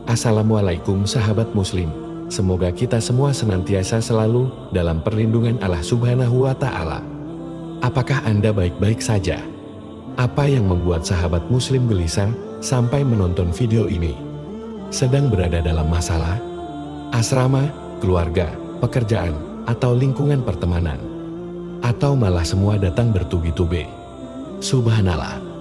Assalamualaikum sahabat muslim. Semoga kita semua senantiasa selalu dalam perlindungan Allah Subhanahu wa Ta'ala. Apakah Anda baik-baik saja? Apa yang membuat sahabat muslim gelisah sampai menonton video ini? Sedang berada dalam masalah? Asrama, keluarga, pekerjaan, atau lingkungan pertemanan? Atau malah semua datang bertubi-tubi? Subhanallah.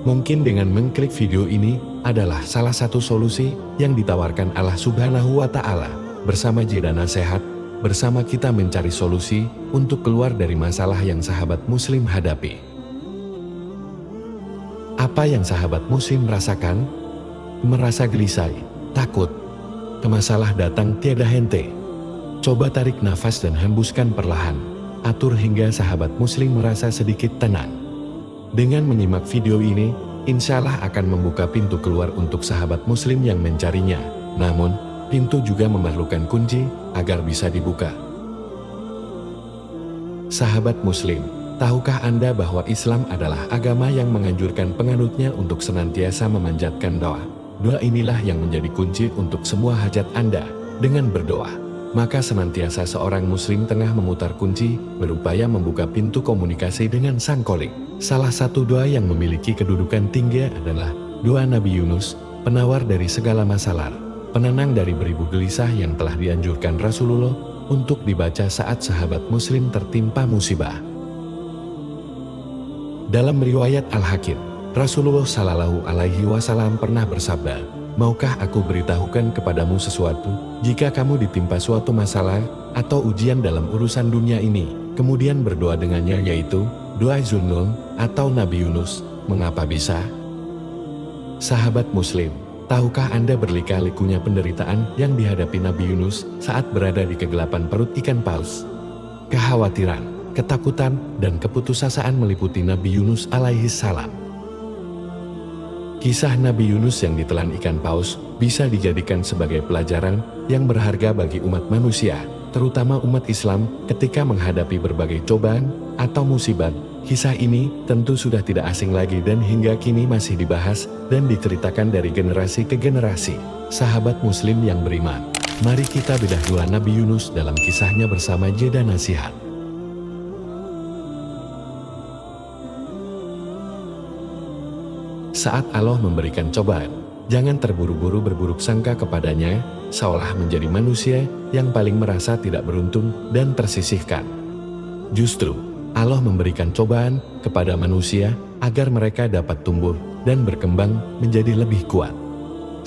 Mungkin dengan mengklik video ini adalah salah satu solusi yang ditawarkan Allah Subhanahu wa Ta'ala. Bersama Jeda Nasihat, bersama kita mencari solusi untuk keluar dari masalah yang sahabat muslim hadapi. Apa yang sahabat muslim rasakan? Merasa gelisah, takut, masalah datang tiada hente. Coba tarik nafas dan hembuskan perlahan. Atur hingga sahabat muslim merasa sedikit tenang. Dengan menyimak video ini, insya Allah akan membuka pintu keluar untuk sahabat muslim yang mencarinya. Namun, pintu juga memerlukan kunci agar bisa dibuka. Sahabat muslim, tahukah Anda bahwa Islam adalah agama yang menganjurkan penganutnya untuk senantiasa memanjatkan doa? Doa inilah yang menjadi kunci untuk semua hajat Anda. Dengan berdoa, maka senantiasa seorang muslim tengah memutar kunci, berupaya membuka pintu komunikasi dengan Sang Khalik. Salah satu doa yang memiliki kedudukan tinggi adalah doa Nabi Yunus, penawar dari segala masalah, penenang dari beribu gelisah yang telah dianjurkan Rasulullah untuk dibaca saat sahabat muslim tertimpa musibah. Dalam riwayat Al-Hakim, Rasulullah Shallallahu Alaihi Wasallam pernah bersabda, "Maukah aku beritahukan kepadamu sesuatu? Jika kamu ditimpa suatu masalah atau ujian dalam urusan dunia ini, kemudian berdoa dengannya, yaitu doa Zunnun atau Nabi Yunus, mengapa bisa?" Sahabat muslim, tahukah Anda berliku-likunya penderitaan yang dihadapi Nabi Yunus saat berada di kegelapan perut ikan paus? Kekhawatiran, ketakutan, dan keputusasaan meliputi Nabi Yunus alaihi salam. Kisah Nabi Yunus yang ditelan ikan paus bisa dijadikan sebagai pelajaran yang berharga bagi umat manusia, terutama umat Islam ketika menghadapi berbagai cobaan atau musibat. Kisah ini tentu sudah tidak asing lagi dan hingga kini masih dibahas dan diceritakan dari generasi ke generasi. Sahabat muslim yang beriman, mari kita bedah doa Nabi Yunus dalam kisahnya bersama Jeda Nasihat. Saat Allah memberikan cobaan, jangan terburu-buru berburuk sangka kepadanya, seolah menjadi manusia yang paling merasa tidak beruntung dan tersisihkan. Justru, Allah memberikan cobaan kepada manusia agar mereka dapat tumbuh dan berkembang menjadi lebih kuat.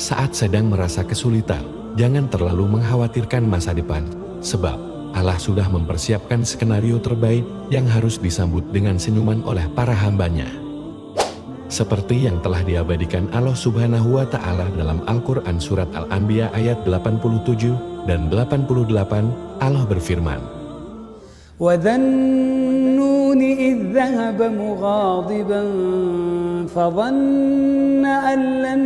Saat sedang merasa kesulitan, jangan terlalu mengkhawatirkan masa depan, sebab Allah sudah mempersiapkan skenario terbaik yang harus disambut dengan senyuman oleh para hambanya. Seperti yang telah diabadikan Allah Subhanahu wa Ta'ala dalam Al-Quran Surat Al-Anbiya ayat 87 dan 88, Allah berfirman, وَذَا النُّونِ إِذْ ذَهَبَ مُغَاضِبًا فَظَنَّ أَن لَّن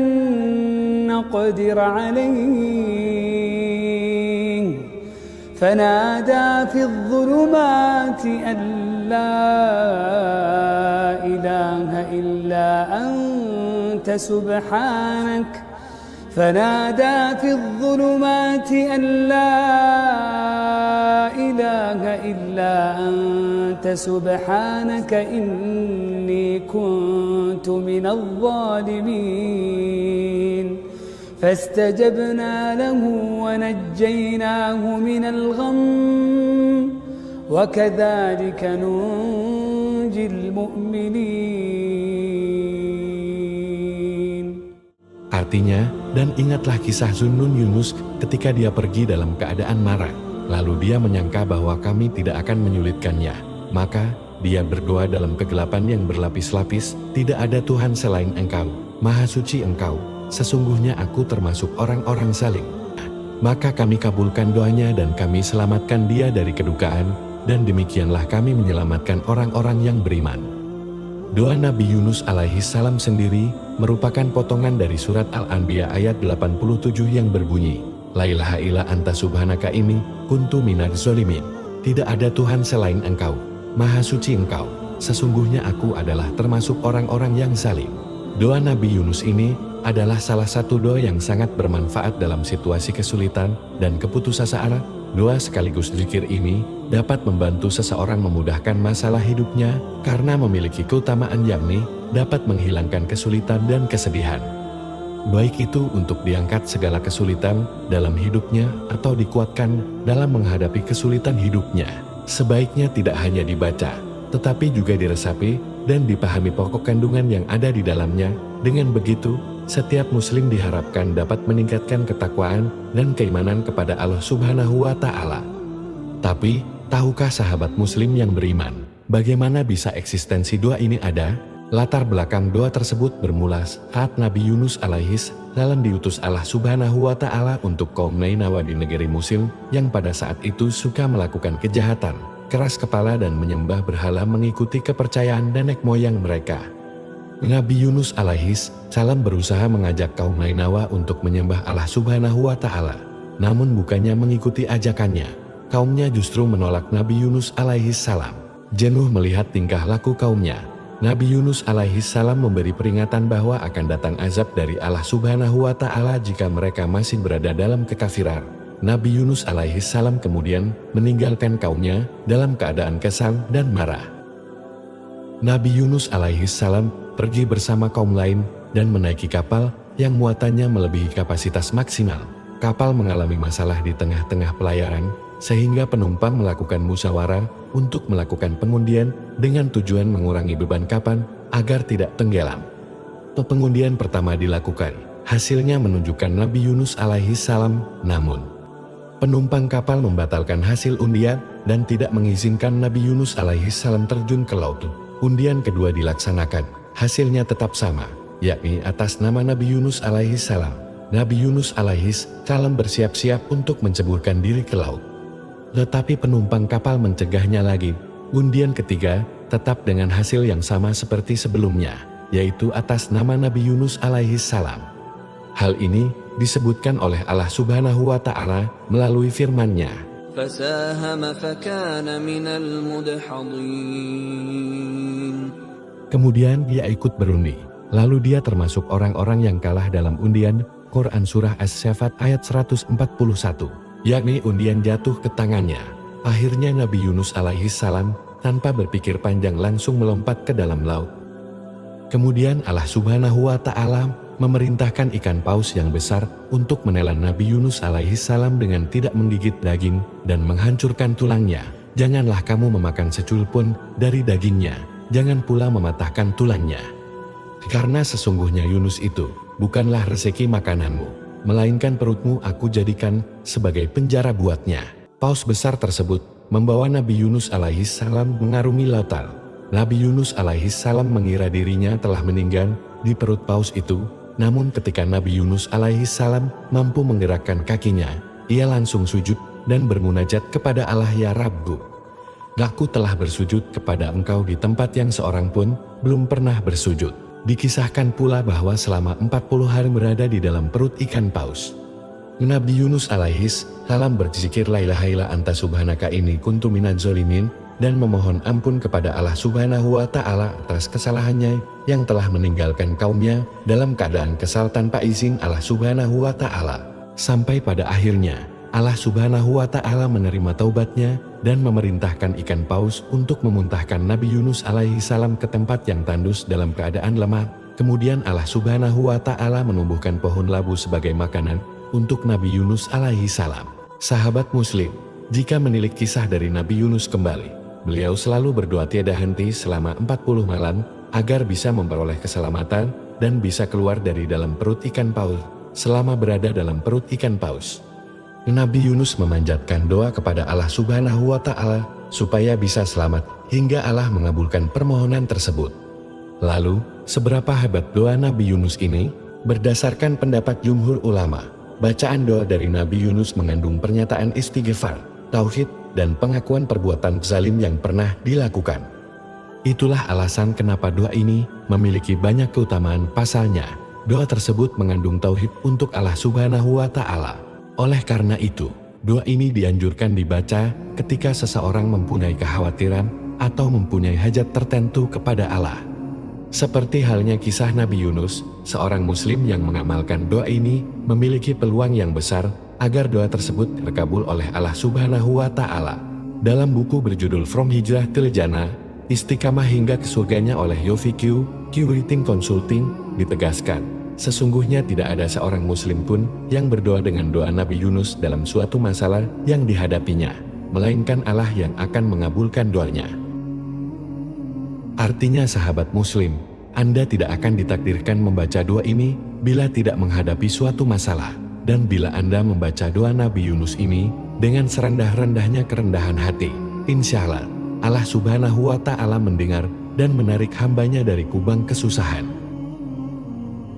نَّقْدِرَ عَلَيْهِ فَنَادَىٰ فِي الظُّلُمَاتِ أَن لَّا إِلَٰهَ إِلَّا أَنتَ سُبْحَانَكَ فَنَادَىٰ فِي الظُّلُمَاتِ أَن لَّا إِلَٰهَ إِلَّا أَنتَ سُبْحَانَكَ إِنِّي كُنتُ مِنَ الظَّالِمِينَ فَاسْتَجَبْنَا لَهُ وَنَجَّيْنَاهُ مِنَ الْغَمِّ وَكَذَلِكَ نُنجِي الْمُؤْمِنِينَ. Artinya, dan ingatlah kisah Zunnun Yunus ketika dia pergi dalam keadaan marah, lalu dia menyangka bahwa kami tidak akan menyulitkannya. Maka, dia berdoa dalam kegelapan yang berlapis-lapis, tidak ada Tuhan selain Engkau, Maha Suci Engkau, sesungguhnya aku termasuk orang-orang zalim. Maka kami kabulkan doanya dan kami selamatkan dia dari kedukaan, dan demikianlah kami menyelamatkan orang-orang yang beriman. Doa Nabi Yunus alaihi salam sendiri merupakan potongan dari surat Al-Anbiya ayat 87 yang berbunyi, La ilaha illa anta subhanaka ini, kuntu minadz zalimin. Tidak ada Tuhan selain Engkau, Maha Suci Engkau, sesungguhnya aku adalah termasuk orang-orang yang zalim. Doa Nabi Yunus ini adalah salah satu doa yang sangat bermanfaat dalam situasi kesulitan dan keputusasaan. Doa sekaligus zikir ini dapat membantu seseorang memudahkan masalah hidupnya karena memiliki keutamaan yakni dapat menghilangkan kesulitan dan kesedihan. Baik itu untuk diangkat segala kesulitan dalam hidupnya atau dikuatkan dalam menghadapi kesulitan hidupnya. Sebaiknya tidak hanya dibaca, tetapi juga diresapi dan dipahami pokok kandungan yang ada di dalamnya. Dengan begitu, setiap muslim diharapkan dapat meningkatkan ketakwaan dan keimanan kepada Allah Subhanahu wa Ta'ala. Tapi, tahukah sahabat muslim yang beriman, bagaimana bisa eksistensi doa ini ada? Latar belakang doa tersebut bermula saat Nabi Yunus alaihis salam diutus Allah Subhanahu wa Ta'ala untuk kaum Nainawa di negeri Musil yang pada saat itu suka melakukan kejahatan, keras kepala dan menyembah berhala mengikuti kepercayaan nenek moyang mereka. Nabi Yunus alaihis salam berusaha mengajak kaum Nainawa untuk menyembah Allah Subhanahu wa Ta'ala. Namun bukannya mengikuti ajakannya, kaumnya justru menolak Nabi Yunus alaihis salam. Jenuh melihat tingkah laku kaumnya, Nabi Yunus alaihis salam memberi peringatan bahwa akan datang azab dari Allah Subhanahu wa Ta'ala jika mereka masih berada dalam kekafiran. Nabi Yunus alaihis salam kemudian meninggalkan kaumnya dalam keadaan kesal dan marah. Nabi Yunus alaihis salam pergi bersama kaum lain dan menaiki kapal yang muatannya melebihi kapasitas maksimal. Kapal mengalami masalah di tengah-tengah pelayaran, sehingga penumpang melakukan musyawarah untuk melakukan pengundian dengan tujuan mengurangi beban kapal agar tidak tenggelam. Pengundian pertama dilakukan, hasilnya menunjukkan Nabi Yunus alaihis salam, namun penumpang kapal membatalkan hasil undian dan tidak mengizinkan Nabi Yunus alaihis salam terjun ke laut. Undian kedua dilaksanakan, hasilnya tetap sama, yakni atas nama Nabi Yunus alaihis salam. Nabi Yunus alaihis salam bersiap-siap untuk menceburkan diri ke laut. Tetapi penumpang kapal mencegahnya lagi. Undian ketiga tetap dengan hasil yang sama seperti sebelumnya, yaitu atas nama Nabi Yunus alaihis salam. Hal ini disebutkan oleh Allah Subhanahu wa Ta'ala melalui firman-Nya. Kemudian dia ikut berundi, lalu dia termasuk orang-orang yang kalah dalam undian. Quran Surah As-Saffat ayat 141, yakni undian jatuh ke tangannya. Akhirnya Nabi Yunus alaihis salam tanpa berpikir panjang langsung melompat ke dalam laut. Kemudian Allah Subhanahu wa Ta'ala memerintahkan ikan paus yang besar untuk menelan Nabi Yunus alaihis salam dengan tidak menggigit daging dan menghancurkan tulangnya. Janganlah kamu memakan secul pun dari dagingnya, jangan pula mematahkan tulangnya. Karena sesungguhnya Yunus itu bukanlah rezeki makananmu, melainkan perutmu aku jadikan sebagai penjara buatnya. Paus besar tersebut membawa Nabi Yunus alaihis salam mengarungi lautan. Nabi Yunus alaihis salam mengira dirinya telah meninggal di perut paus itu, namun ketika Nabi Yunus alaihis salam mampu menggerakkan kakinya, ia langsung sujud dan bermunajat kepada Allah, ya Rabbu, aku telah bersujud kepada Engkau di tempat yang seorang pun belum pernah bersujud. Dikisahkan pula bahwa selama 40 hari berada di dalam perut ikan paus, Nabi Yunus alaihis salam berzikir la ilaha illa anta subhanaka inni kuntu minadz zalimin dan memohon ampun kepada Allah Subhanahu wa Ta'ala atas kesalahannya yang telah meninggalkan kaumnya dalam keadaan kesal tanpa izin Allah Subhanahu wa Ta'ala. Sampai pada akhirnya Allah Subhanahu wa Ta'ala menerima taubatnya dan memerintahkan ikan paus untuk memuntahkan Nabi Yunus alaihi salam ke tempat yang tandus dalam keadaan lemah. Kemudian Allah Subhanahu wa Ta'ala menumbuhkan pohon labu sebagai makanan untuk Nabi Yunus alaihi salam. Sahabat muslim, jika menilik kisah dari Nabi Yunus kembali, beliau selalu berdoa tiada henti selama 40 malam agar bisa memperoleh keselamatan dan bisa keluar dari dalam perut ikan paus. Selama berada dalam perut ikan paus, Nabi Yunus memanjatkan doa kepada Allah Subhanahu wa Ta'ala supaya bisa selamat hingga Allah mengabulkan permohonan tersebut. Lalu, seberapa hebat doa Nabi Yunus ini? Berdasarkan pendapat jumhur ulama, bacaan doa dari Nabi Yunus mengandung pernyataan istighfar, tauhid, dan pengakuan perbuatan zalim yang pernah dilakukan. Itulah alasan kenapa doa ini memiliki banyak keutamaan. Pasalnya, doa tersebut mengandung tauhid untuk Allah Subhanahu wa Ta'ala. Oleh karena itu, doa ini dianjurkan dibaca ketika seseorang mempunyai kekhawatiran atau mempunyai hajat tertentu kepada Allah. Seperti halnya kisah Nabi Yunus, seorang muslim yang mengamalkan doa ini memiliki peluang yang besar agar doa tersebut terkabul oleh Allah Subhanahu wa Ta'ala. Dalam buku berjudul From Hijrah til Jannah, Istiqamah hingga ke surganya oleh YOFIQ Rating Consulting ditegaskan, sesungguhnya tidak ada seorang muslim pun yang berdoa dengan doa Nabi Yunus dalam suatu masalah yang dihadapinya, melainkan Allah yang akan mengabulkan doanya. Artinya sahabat muslim, Anda tidak akan ditakdirkan membaca doa ini bila tidak menghadapi suatu masalah. Dan bila Anda membaca doa Nabi Yunus ini dengan serendah-rendahnya kerendahan hati, insya Allah, Allah Subhanahu wa Ta'ala mendengar dan menarik hambanya dari kubang kesusahan.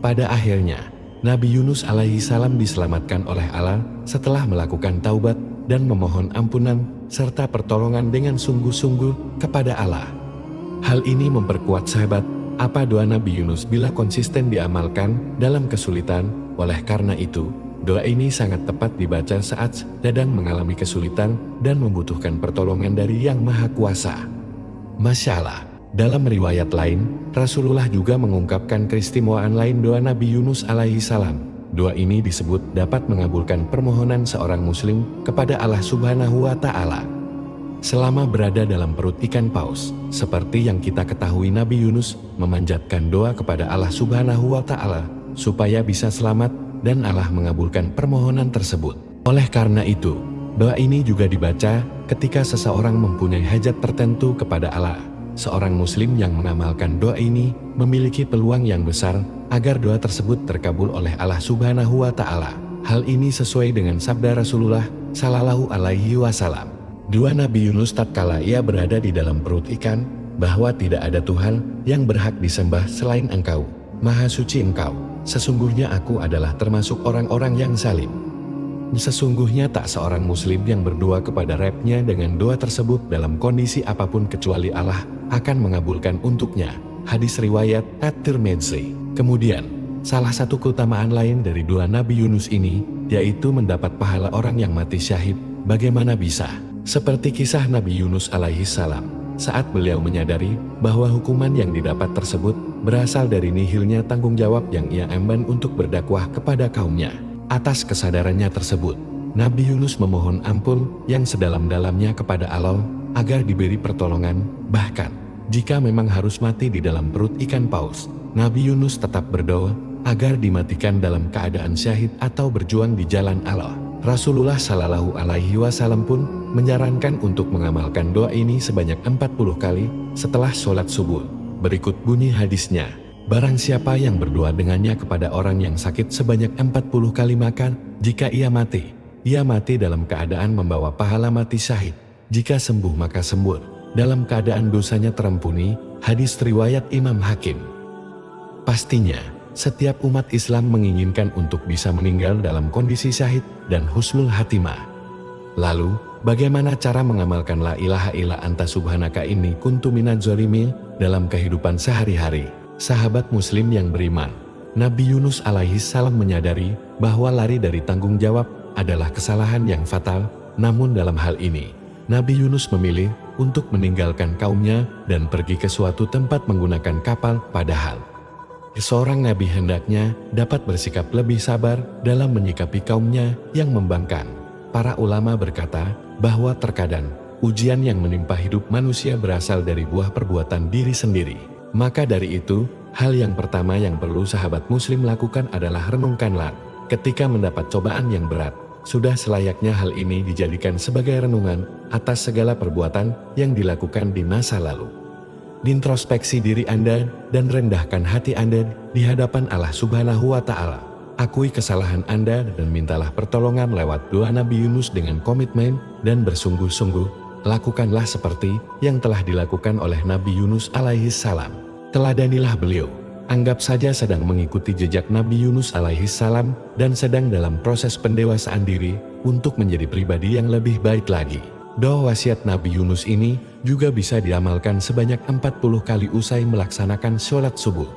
Pada akhirnya, Nabi Yunus alaihi salam diselamatkan oleh Allah setelah melakukan taubat dan memohon ampunan serta pertolongan dengan sungguh-sungguh kepada Allah. Hal ini memperkuat sahabat apa doa Nabi Yunus bila konsisten diamalkan dalam kesulitan. Oleh karena itu, doa ini sangat tepat dibaca saat sedang mengalami kesulitan dan membutuhkan pertolongan dari Yang Maha Kuasa. Masya Allah, dalam riwayat lain, Rasulullah juga mengungkapkan keistimewaan lain doa Nabi Yunus alaihi salam. Doa ini disebut dapat mengabulkan permohonan seorang muslim kepada Allah Subhanahu wa Ta'ala selama berada dalam perut ikan paus. Seperti yang kita ketahui, Nabi Yunus memanjatkan doa kepada Allah Subhanahu wa Ta'ala supaya bisa selamat dan Allah mengabulkan permohonan tersebut. Oleh karena itu, doa ini juga dibaca ketika seseorang mempunyai hajat tertentu kepada Allah. Seorang muslim yang mengamalkan doa ini memiliki peluang yang besar agar doa tersebut terkabul oleh Allah Subhanahu wa Ta'ala. Hal ini sesuai dengan sabda Rasulullah Sallallahu Alaihi Wasallam. Doa Nabi Yunus tatkala ia berada di dalam perut ikan, bahwa tidak ada Tuhan yang berhak disembah selain Engkau, Maha Suci Engkau. Sesungguhnya aku adalah termasuk orang-orang yang zalim. Sesungguhnya tak seorang muslim yang berdoa kepada Rabb-nya dengan doa tersebut dalam kondisi apapun kecuali Allah akan mengabulkan untuknya. Hadis riwayat At-Tirmidzi. Kemudian, salah satu keutamaan lain dari doa Nabi Yunus ini, yaitu mendapat pahala orang yang mati syahid. Bagaimana bisa? Seperti kisah Nabi Yunus alaihi salam, saat beliau menyadari bahwa hukuman yang didapat tersebut berasal dari nihilnya tanggung jawab yang ia emban untuk berdakwah kepada kaumnya. Atas kesadarannya tersebut, Nabi Yunus memohon ampun yang sedalam-dalamnya kepada Allah agar diberi pertolongan. Bahkan, jika memang harus mati di dalam perut ikan paus, Nabi Yunus tetap berdoa agar dimatikan dalam keadaan syahid atau berjuang di jalan Allah. Rasulullah Sallallahu Alaihi Wasallam pun menyarankan untuk mengamalkan doa ini sebanyak 40 kali setelah sholat subuh. Berikut bunyi hadisnya, barang siapa yang berdoa dengannya kepada orang yang sakit sebanyak 40 kali, maka jika ia mati dalam keadaan membawa pahala mati syahid. Jika sembuh maka sembuh dalam keadaan dosanya terampuni. Hadis riwayat Imam Hakim. Pastinya, setiap umat Islam menginginkan untuk bisa meninggal dalam kondisi syahid dan husnul hatimah. Lalu, bagaimana cara mengamalkan la ilaha illa anta subhanaka inni kuntu minadz zalimin dalam kehidupan sehari-hari? Sahabat muslim yang beriman, Nabi Yunus alaihi salam menyadari bahwa lari dari tanggung jawab adalah kesalahan yang fatal. Namun dalam hal ini, Nabi Yunus memilih untuk meninggalkan kaumnya dan pergi ke suatu tempat menggunakan kapal. Padahal seorang nabi hendaknya dapat bersikap lebih sabar dalam menyikapi kaumnya yang membangkang. Para ulama berkata bahwa terkadang ujian yang menimpa hidup manusia berasal dari buah perbuatan diri sendiri. Maka dari itu, hal yang pertama yang perlu sahabat muslim lakukan adalah renungkanlah. Ketika mendapat cobaan yang berat, sudah selayaknya hal ini dijadikan sebagai renungan atas segala perbuatan yang dilakukan di masa lalu. Introspeksi diri Anda dan rendahkan hati Anda di hadapan Allah Subhanahu wa Ta'ala. Akui kesalahan Anda dan mintalah pertolongan lewat doa Nabi Yunus dengan komitmen dan bersungguh-sungguh. Lakukanlah seperti yang telah dilakukan oleh Nabi Yunus alaihi salam. Teladanilah beliau. Anggap saja sedang mengikuti jejak Nabi Yunus alaihi salam dan sedang dalam proses pendewasaan diri untuk menjadi pribadi yang lebih baik lagi. Doa wasiat Nabi Yunus ini juga bisa diamalkan sebanyak 40 kali usai melaksanakan sholat subuh.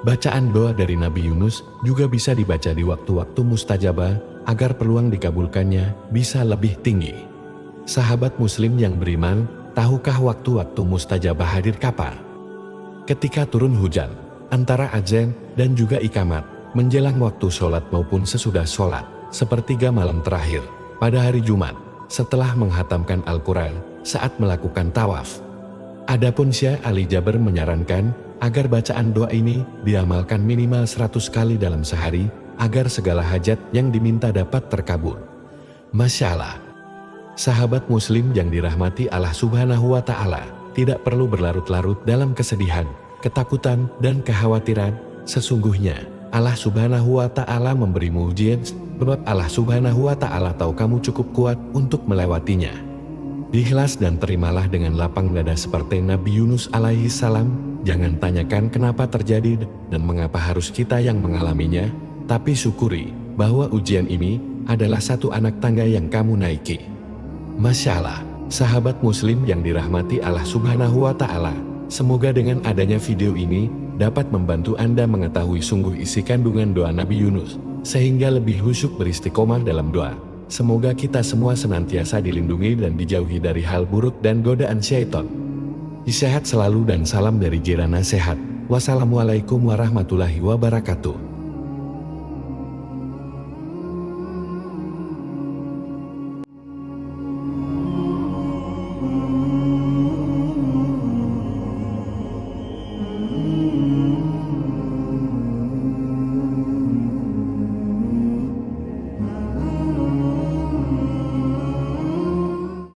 Bacaan doa dari Nabi Yunus juga bisa dibaca di waktu-waktu mustajabah agar peluang dikabulkannya bisa lebih tinggi. Sahabat muslim yang beriman, tahukah waktu-waktu mustajabah hadir kapan? Ketika turun hujan, antara azan dan juga ikamat, menjelang waktu sholat maupun sesudah sholat, sepertiga malam terakhir, pada hari Jumat, setelah menghatamkan Al-Quran, saat melakukan tawaf. Adapun Syekh Ali Jaber menyarankan, agar bacaan doa ini diamalkan minimal 100 kali dalam sehari, agar segala hajat yang diminta dapat terkabul. Masya Allah. Sahabat muslim yang dirahmati Allah Subhanahu wa Ta'ala, tidak perlu berlarut-larut dalam kesedihan, ketakutan, dan kekhawatiran. Sesungguhnya, Allah Subhanahu wa Ta'ala memberimu ujian, sebab Allah Subhanahu wa Ta'ala tahu kamu cukup kuat untuk melewatinya. Ikhlas dan terimalah dengan lapang dada seperti Nabi Yunus alaihi salam. Jangan tanyakan kenapa terjadi dan mengapa harus kita yang mengalaminya, tapi syukuri bahwa ujian ini adalah satu anak tangga yang kamu naiki. Masya Allah, sahabat muslim yang dirahmati Allah Subhanahu wa Ta'ala, semoga dengan adanya video ini dapat membantu Anda mengetahui sungguh isi kandungan doa Nabi Yunus, sehingga lebih khusyuk beristiqomah dalam doa. Semoga kita semua senantiasa dilindungi dan dijauhi dari hal buruk dan godaan syaitan. Sehat selalu dan salam dari Jirana Sehat. Wassalamualaikum warahmatullahi wabarakatuh.